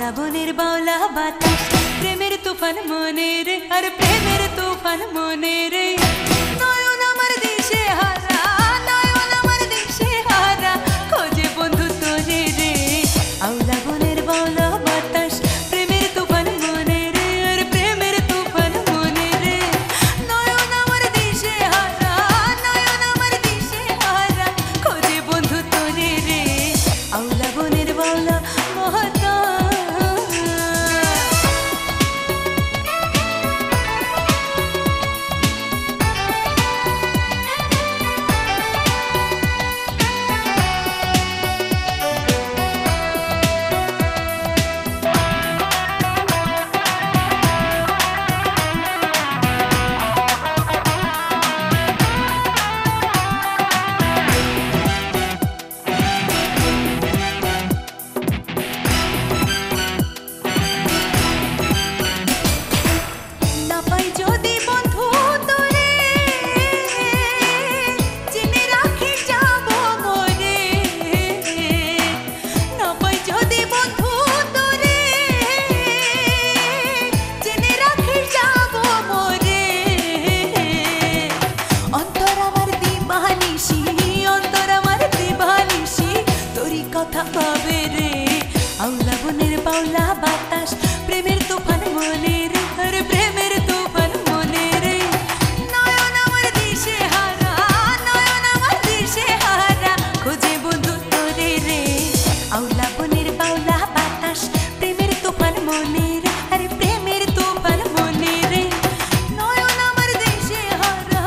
আওলা বনের বাউলা বাতাস প্রেমের তুফান মনে রে আর প্রেমের তুফান মনে রে নয়ন আমার দিশে হারা নয়ন আমার দিশে হারা খোঁজে বন্ধু তোরে রে আওলা বনের বাউলা বাতাস প্রেমের তুফান মনে রে আর প্রেমের তুফান মনে রে নয়ন আমার দিশে হারা নয়ন আমার দিশে হারা খোঁজে বন্ধু তোরে রে আওলা বনের বাউলা আওলা বনের বাউলা বাতাস প্রেমের তুফান মনে রে আর প্রেমের তুফান মনে রে নয়ন আমার দিশে হারা নয়ন আমার দিশে হারা খোঁজে বন্ধু তোরে রে আওলা বনের বাউলা বাতাস প্রেমের তুফান মনে রে আর প্রেমের তুফান মনে রে নয়ন আমার দিশে হারা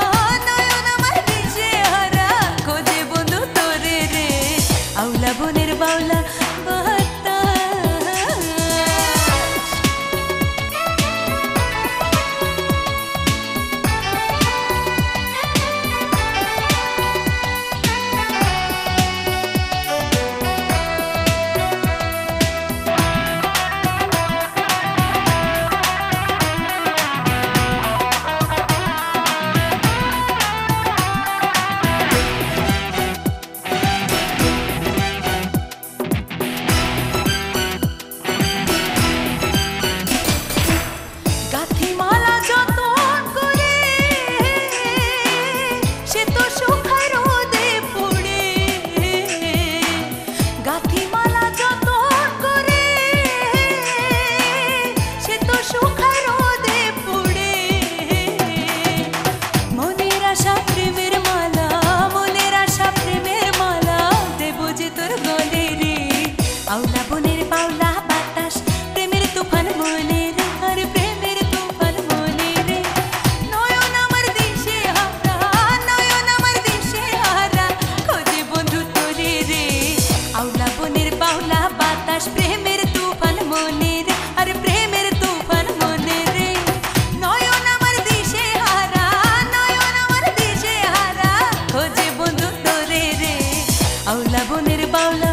নয়ন আমার দিশে হারা খোঁজে বন্ধু তোরে রে আওলা বনের বাউলা আওলা বনের বাউলা বাতাস প্রেমের তুফান মনে রে আর প্রেমের তুফান মনে রে নয়ন আমার দিশে হারা নয়ন আমার দিশে হারা খোঁজে বন্ধু তোরে রে আওলা বনের বাউলা বাতাস প্রেমের তুফান মনে রে আর প্রেমের তুফান মনে রে নয়ন আমার দিশে হারা নয়ন আমার দিশে হারা খোঁজে বন্ধু তোরে রে আওলা বনের বাউলা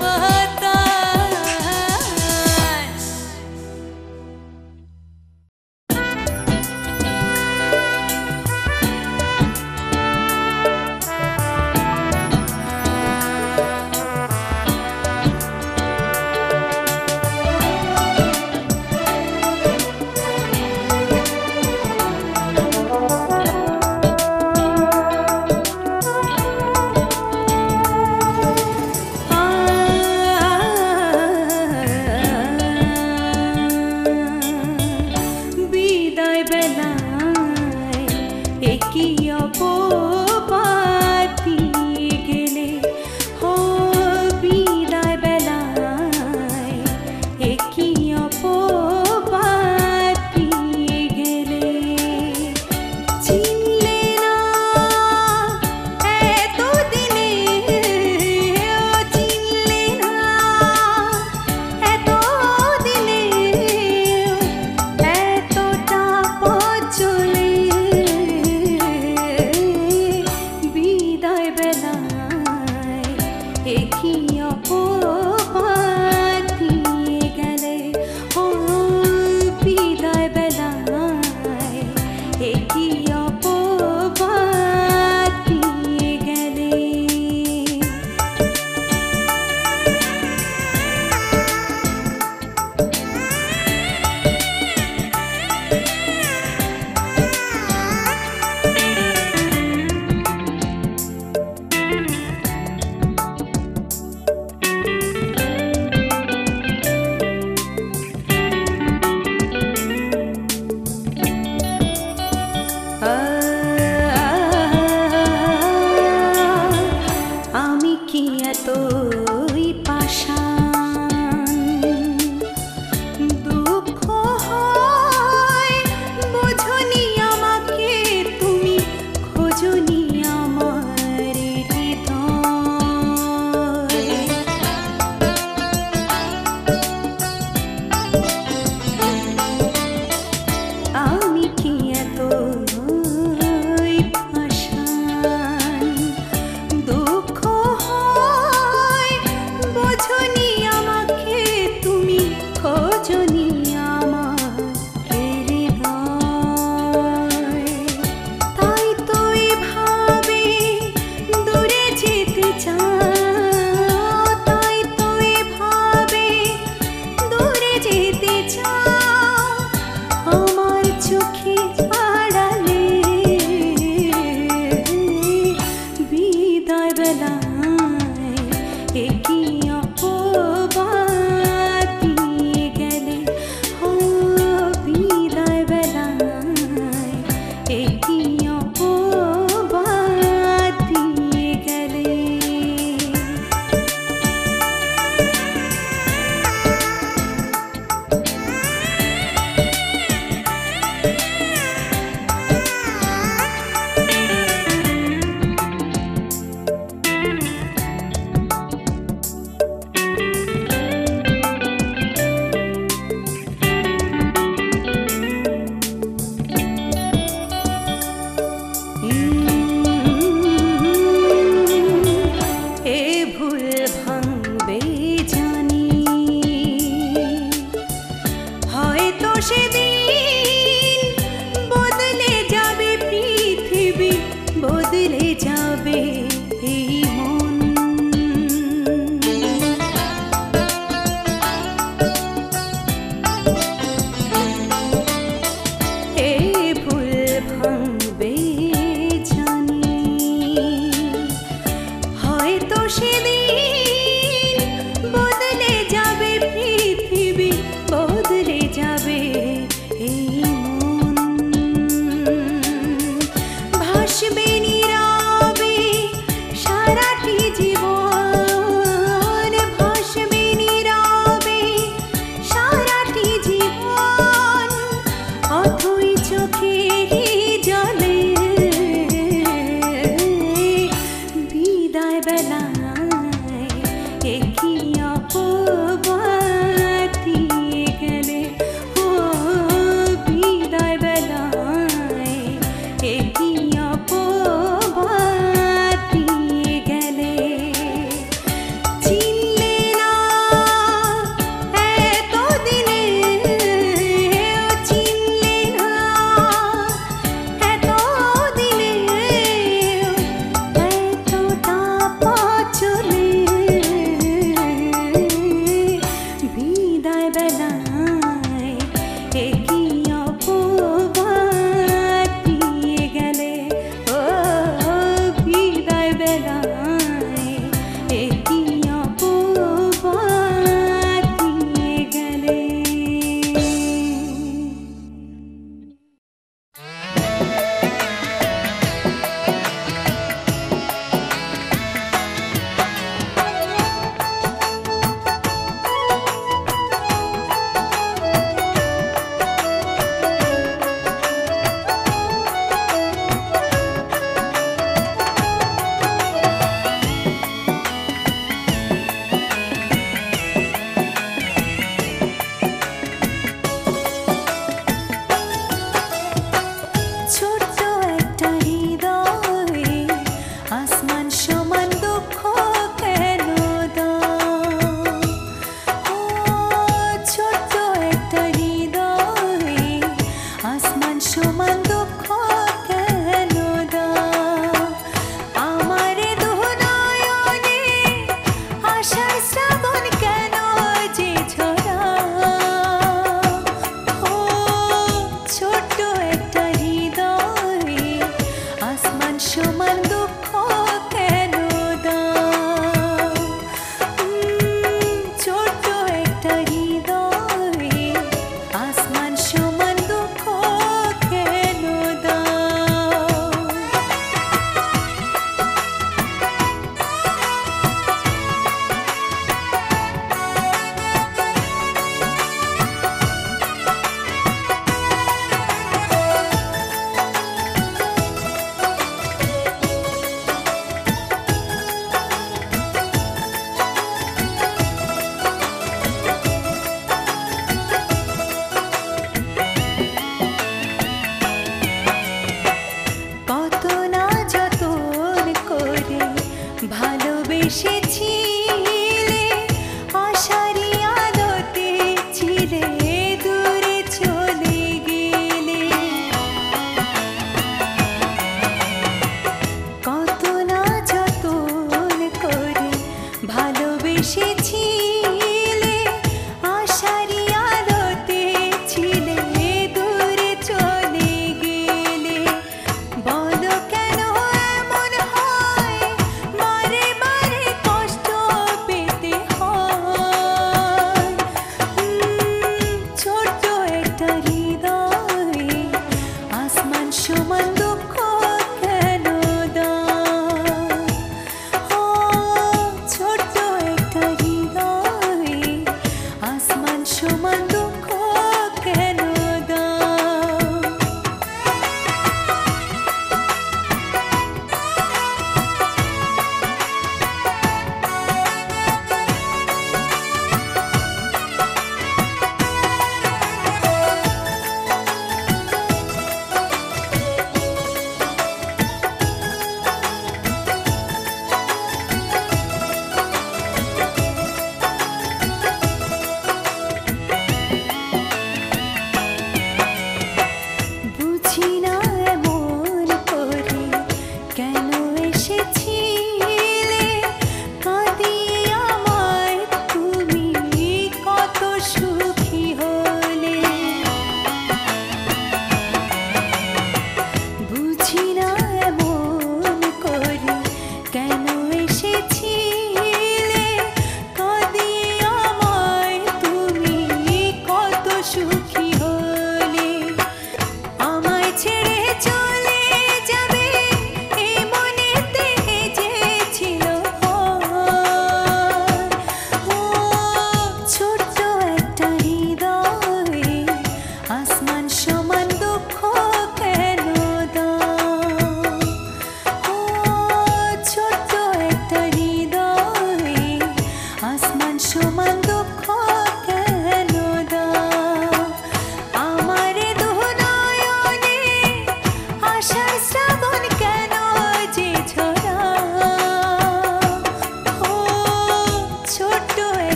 বাতাস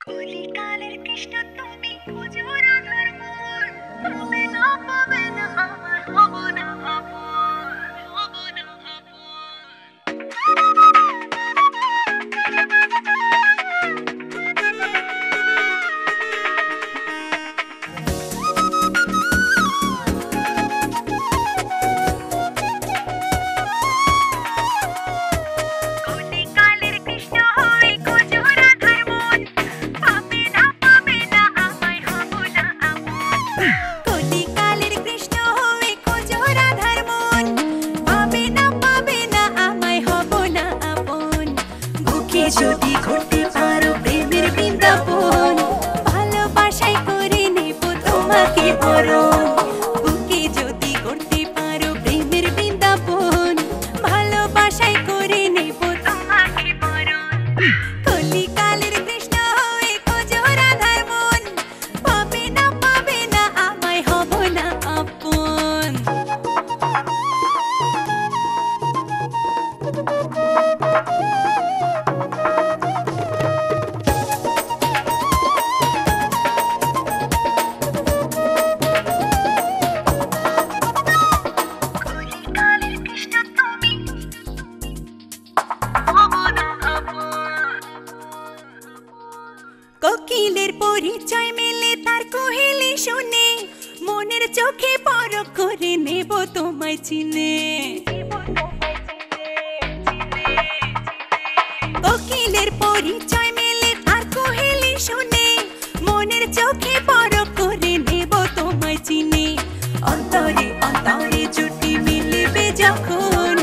কলিকালের কৃষ্ণ তুমি খোঁজো রাধার মন, পাবে না আমার হব না আপন, হব না যদি ঘুরতে পারো প্রেমের বৃন্দাবন, ভালোবাসায় করে নেব তোমাকে বরণ। বুকে যদি করতে পারো প্রেমের বৃন্দাবন, ভালোবাসায় করে নেব তোমাকে বরণ। কলিকালের কৃষ্ণ হয়ে খোঁজো রাধার মন, পাবে না আমায় হব না আপন। কোকিলের পরিচয় মেলে তার কোহেলি শুনে, মনের চোখে পরখ করে নেব তোমায় চিনে। কোকিলের পরিচয় মেলে তার কোহেলি শুনে, মনের চোখে পরখ করে নেব তোমায় চিনে। অন্তরে অন্তরে জুটি মিলবে যখন,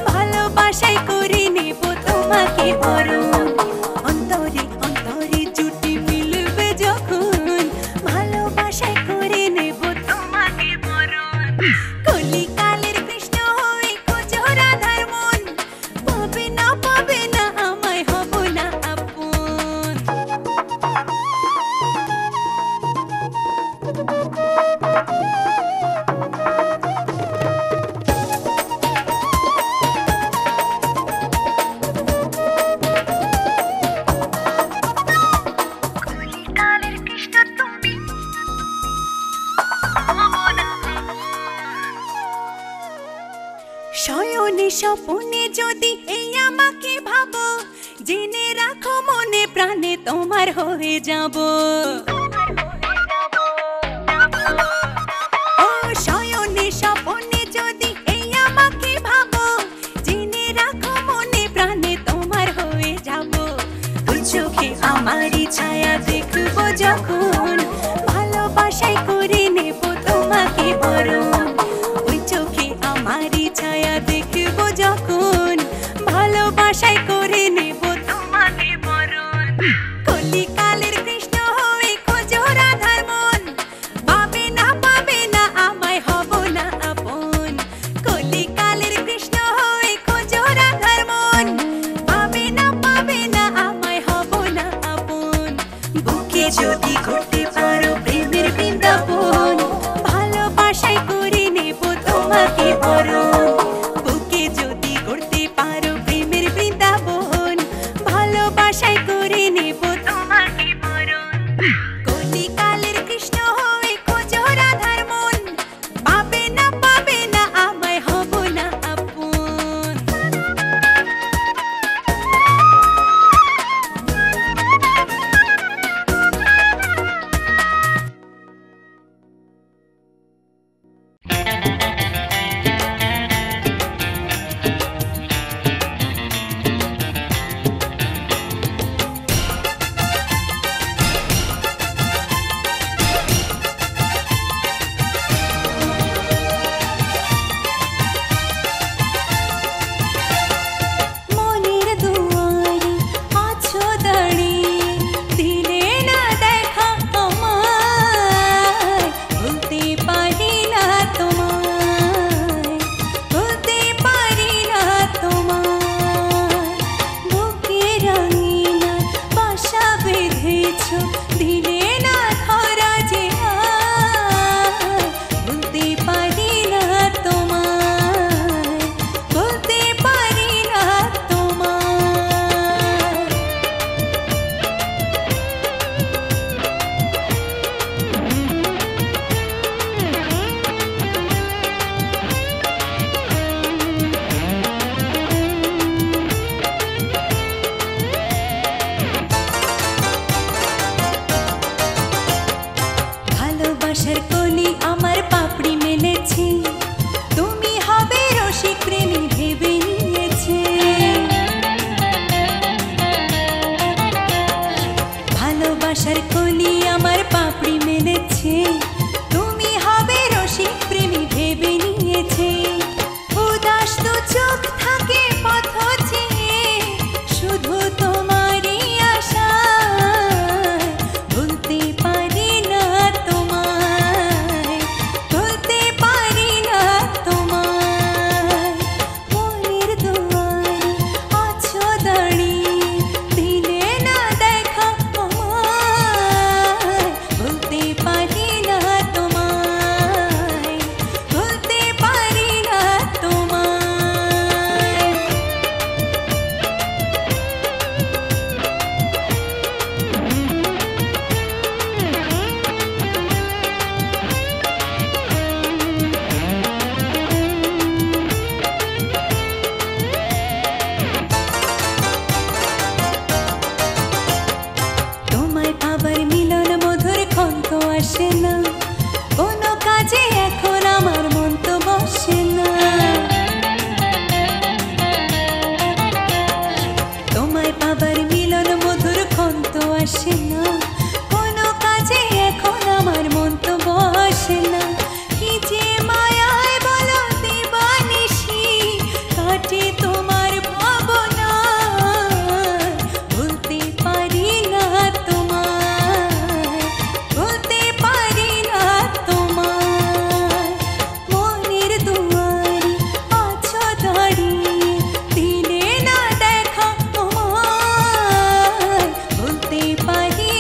ভালোবাসায় করে নেব তোমাকে বরণ। অন্তরে অন্তরে জুটি মিলবে যখন, ভালোবাসায় করে নেব তোমাকে বরণ। কলিকালের কৃষ্ণ হয়ে খোঁজো রাধার মন, পাবে না আমায় হব না আপন। শয়নে স্বপনে যদি এই আমাকে ভাবো, জেনে রাখো মনে প্রাণে তোমার হয়ে যাব। ও শয়নে স্বপনে যদি এই আমাকে ভাবো, জেনে রাখো মনে প্রাণে তোমার হয়ে যাব। ওই চোখে আমারই ছায়া দেখবো যখন, ভালোবাসায় করে নেব তোমাকে বরণ। ওই চোখে আমারই ছায়া দেখবো যখন, ভালোবাসায় করে নেব তোমাকে বরণ। কলিকালের কৃষ্ণ হয়ে খোঁজো রাধার মন, পাবে না আমায় হব না আপন। কলিকালের কৃষ্ণ হয়ে খোঁজো রাধার মন, পাবে না আমায় হব না আপন। বুকে যদি ঘুরতে পারো প্রেমের বৃন্দাবন, ভালোবাসায় করে নেব তোমাকে বরণ। বুকে যদি করতে পারো প্রেমের বৃন্দাবন, ভালোবাসায় করে নেব তোমাকে বরণ। কলিকালের কৃষ্ণ হয়ে খোঁজো রাধার মন, পাবে না আমায় হব না আপন। ভালোবাসার কলি আমার পাপড়ি মেলেছে, তুমি হবে রসিক প্রেমী ভেবে নিয়েছে। উদাস তো চোখ থাকে পথ চেয়ে, শুধু তোমারই আশা, ভুলতে পারি না তোমায়, ভুলতে পারি না তোমায়। মনের দুয়ারে আছো দাঁড়িয়ে, দিলে না দেখা আমায়, ভুলতে পারি না তোমায়, ভুলতে পারি না তোমায়। তোমায় পাবার মিলন মধুর ক্ষন্ত আসে না, কোনো কাজে এখন আমার মন তো বসে না। তোমায় পাবার মিলন মধুর ক্ষন্ত আসে না, কোনো কাজে এখন আমার মন তো বসে না। কি যে মায়ায় বলো দিবানিশি, কাটে তোমার ভাবনা, ভুলতে পারি না তোমায়, ভুলতে পারি না তোমায়। মনের দুয়ারে আছো দাঁড়িয়ে, দিলে না দেখা আমায়, ভুলতে পারি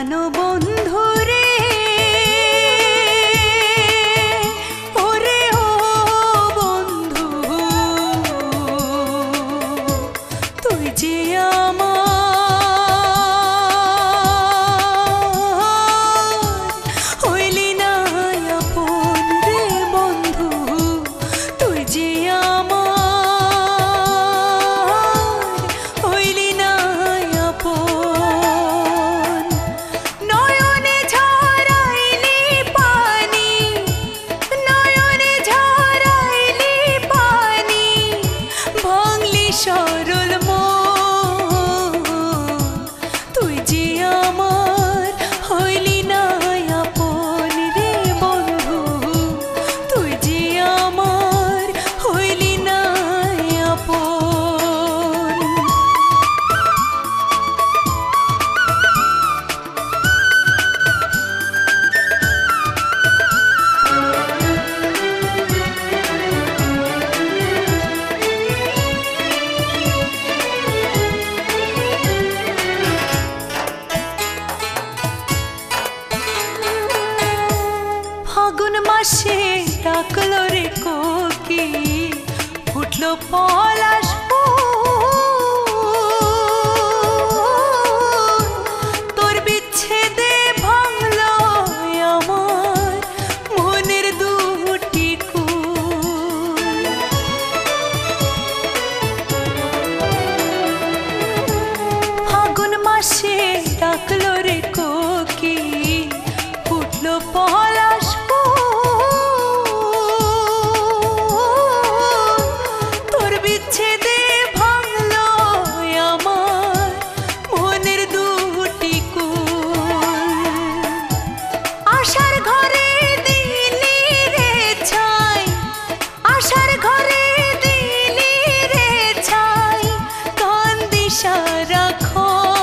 প্রাণ বন্ধু রে ওরে ও বন্ধু তুই যে আমার হইলি না আপন রে বন্ধু তুই যে আমার হইলি না আপন নয়নে ঝরাইলি পানি নয়নে ঝরাইলি পানি ভাঙলি সরল মন তুই যে আমার হইলি না আপন রে বন্ধু তুই যে আমার হইলি না আপন ফাগুন মাসে ডাকলো রে কোকি ফুটলো পলাশ ফুল তোর বিচ্ছেদে ভাঙলো আমার মনের দুটি কুল ফাগুন মাসে ডাকলো রে কোকি ফুটলো পলাশ তোর বিচ্ছেদে ভাঙলো আমার মনের দুটি কুল আশার ঘরে দিলি রে ছাই আশার ঘরে দিলি রে ছাই কান্দি সারাক্ষণ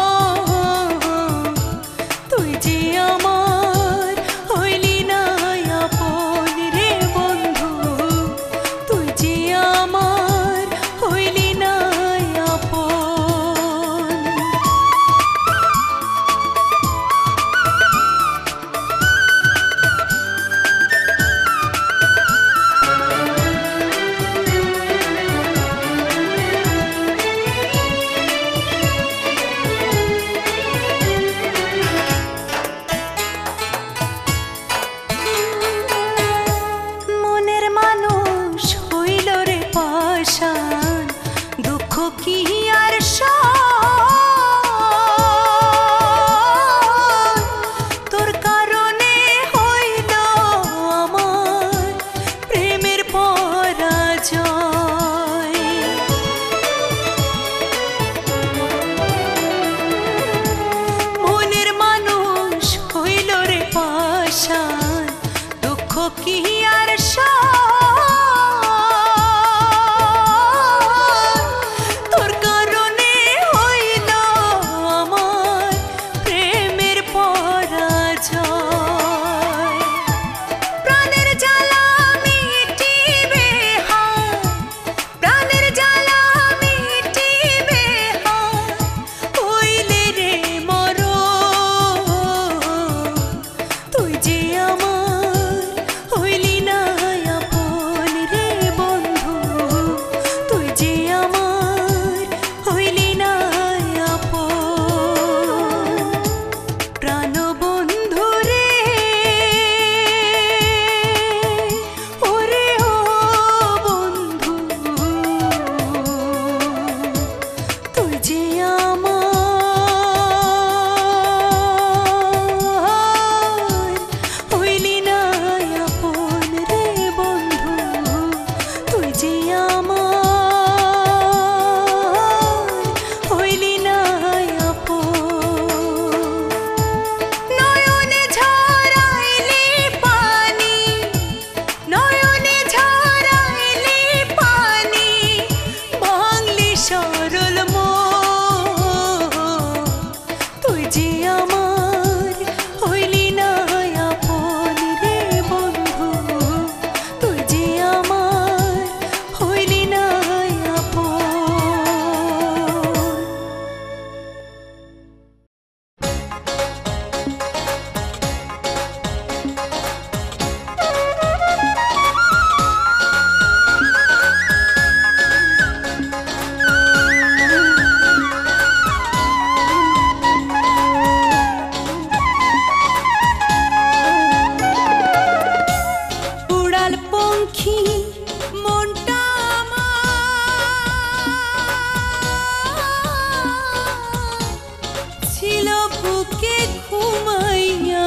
ঘুমাইয়া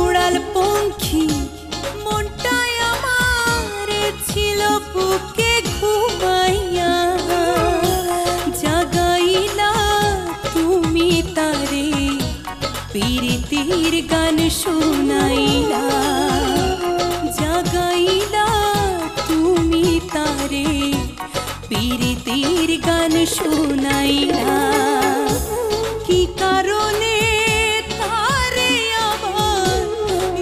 উড়াল পঙ্খী মনটাই আমার ছিল বুকে ঘুমাইয়া জাগাইলা তুমি তারে প্রীতির গান শোনাইলা জাগাইলা তুমি তারে প্রীতির গান শোনাইলা কি কারণে তারে আবার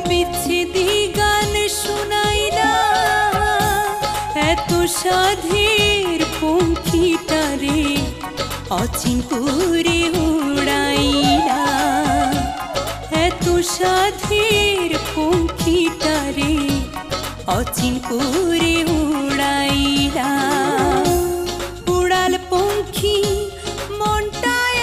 বিচ্ছেদি গান শোনাইলা এত সাধের পঙ্খিটারে অচিনপুরে উড়াইলা এত সাধের পঙ্খিটারে অচিনপুরে উড়াইলা উড়াল পঙ্খী মনটায়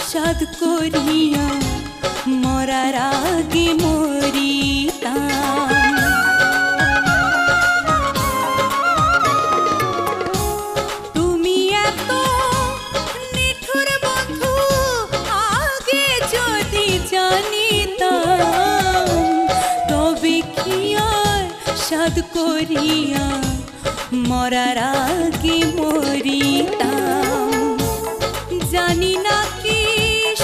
সাদ করিয়া মরার আগে মরিতাম তুমি এত নিঠুর বন্ধু আগে যদি জানিতাম তবে কি আর সাদ করিয়া মরার আগে মরিতাম জানি না কি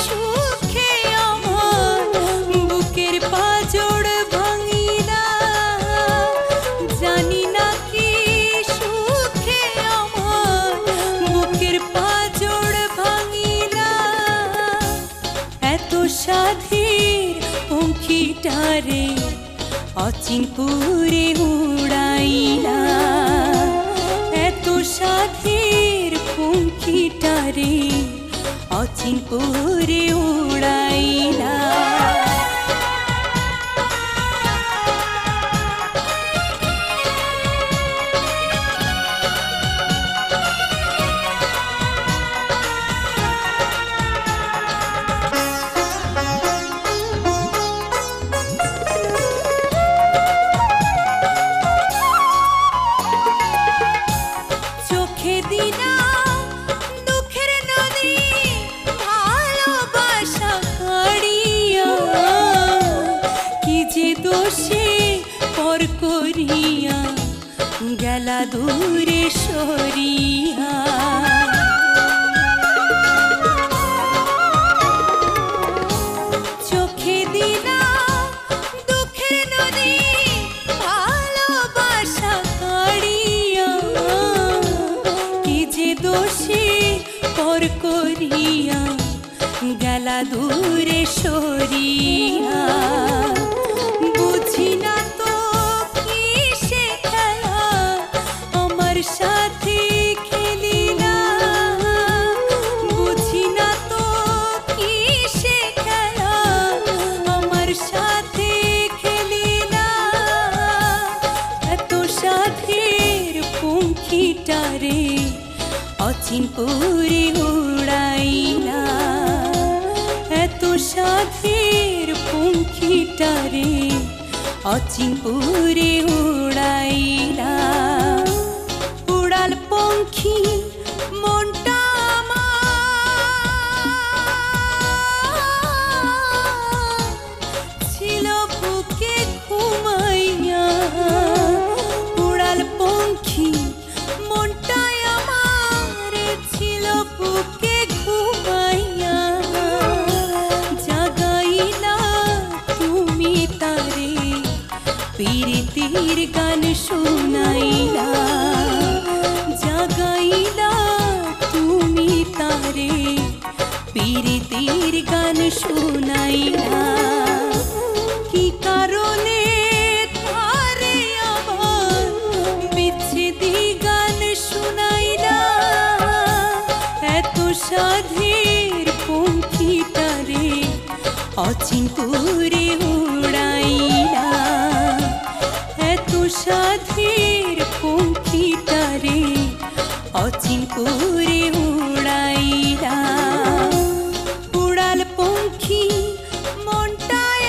সুখে আমার বুকের পাঁজর ভাঙিলা জানি না কি সুখে আমার বুকের পাঁজর ভাঙিলা এত সাধের পঙ্খিটারে অচিনপুরে উড়াইলা এত সাধের পঙ্খিটারে অচিনপুরে উড়াইলা চোখে দিনা দুঃখের নদী ভালোবাসা কাড়িয়া কি যে দোষে পর করিয়া গেলা দূরে সরিয়া চোখে দিনা দুঃখের নদী ভালোবাসা কাড়িয়া কি যে দোষে পর করিয়া গেলা দূরে সরিয়া বুঝি না তো কিসে খেলা আমার সাথে খেলিলা বুঝি না তো কিসে খেলা আমার সাথে খেলিলা এত সাধের পঙ্খিটারে অচিনপুরে উড়াইলা এত সাধের পঙ্খিটারে অচিনপুরে উড়াইলা উড়াল পঙ্খী মনটা ছিল বুকে ঘুমাইয়া উড়াল পঙ্খী মনটাই আমার ছিল বুকে ঘুমাইয়া জাগাইলা তুমি তারে প্রীতির গান শোনাইলা জাগাইলা তুমি তারে প্রীতির গান শোনাইলা কি কার পুরে উড়াইলা এত সাধের পঙ্খিটারে অচিন পুরে উড়াইলা উড়াল পঙ্খি মনটায়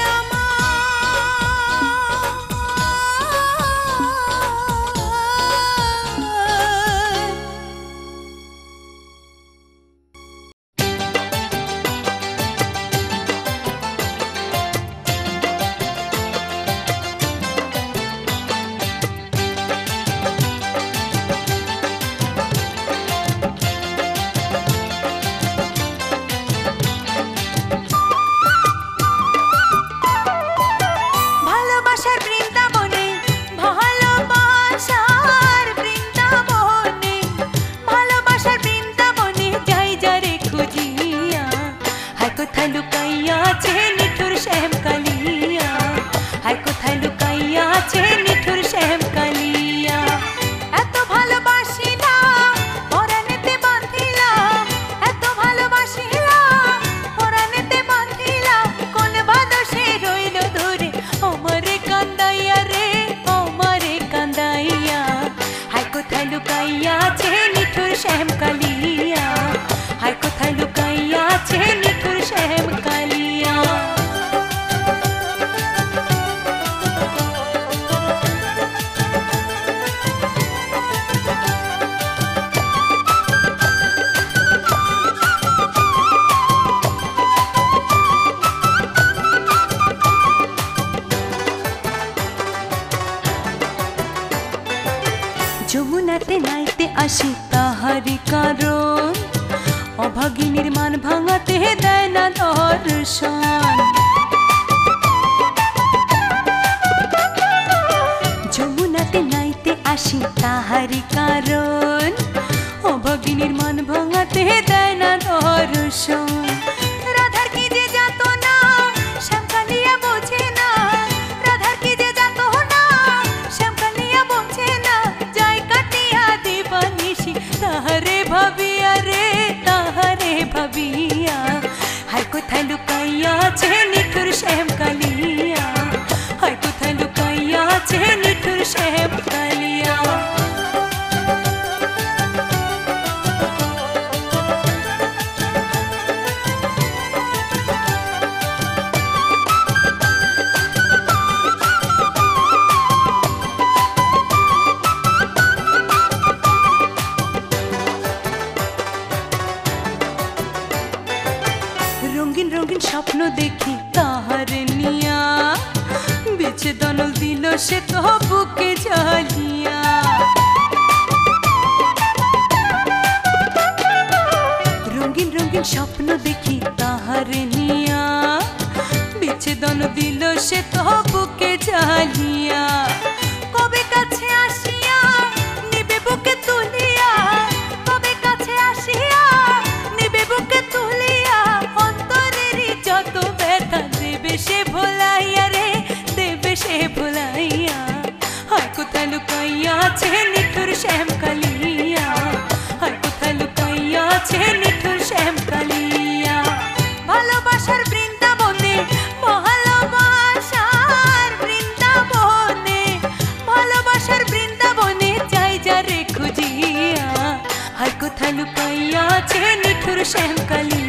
যমুনাতে নাইতে আসি তাহারি কারণ অভাগিনীর মান ভাঙাতে দেয় না দর্শন যমুনাতে নাইতে আসি তাহারি কারণ অভাগিনীর মান ভাঙাতে দেয় না দর্শন রাধার কি যে যাত না শ্যামকালিয়া বোঝে না রাধার কি যে যাত না শ্যামকালিয়া বোঝে না যাই কাটিয়া দিবানিশি তাহারে ভাবিয়া রে তাহারে ভাবিয়া হায় কোথায় লুকাইয়া আছে নিঠুর শ্যামকালিয়া হায় কোথায় লুকাইয়া আছে নিঠুর শ্যামকালিয়া রঙিন রঙিন স্বপ্ন দেখি তাহার নিয়া বেছে দনল দিল সে তো বুকে জ্বালিয়া রঙিন রঙিন স্বপ্ন দেখি তাহার নিয়া বেছে দন দিল সে তো বুকে জ্বালিয়া কবে কাছে আসিয়া নিবে বুকে তুলিয়া কবে কাছে আসিয়া নিবে বুকে তুলিয়া যত ব্যথা দেবে সে ভোলাইয়া রে দেবে সে ভোলাইয়া হায় কোথায় লুকাইয়া আছে নিঠুর শ্যামকালিয়া হায় কোথায় লুকাইয়া আছে নিঠুর শ্যামকালিয়া ভালোবাসার বৃন্দাবনে ভালোবাসার বৃন্দাবনে ভালোবাসার বৃন্দাবনে যাই যা রে খুঁজিয়া হায় কোথায় লুকাইয়া আছে নিঠুর শ্যামকালিয়া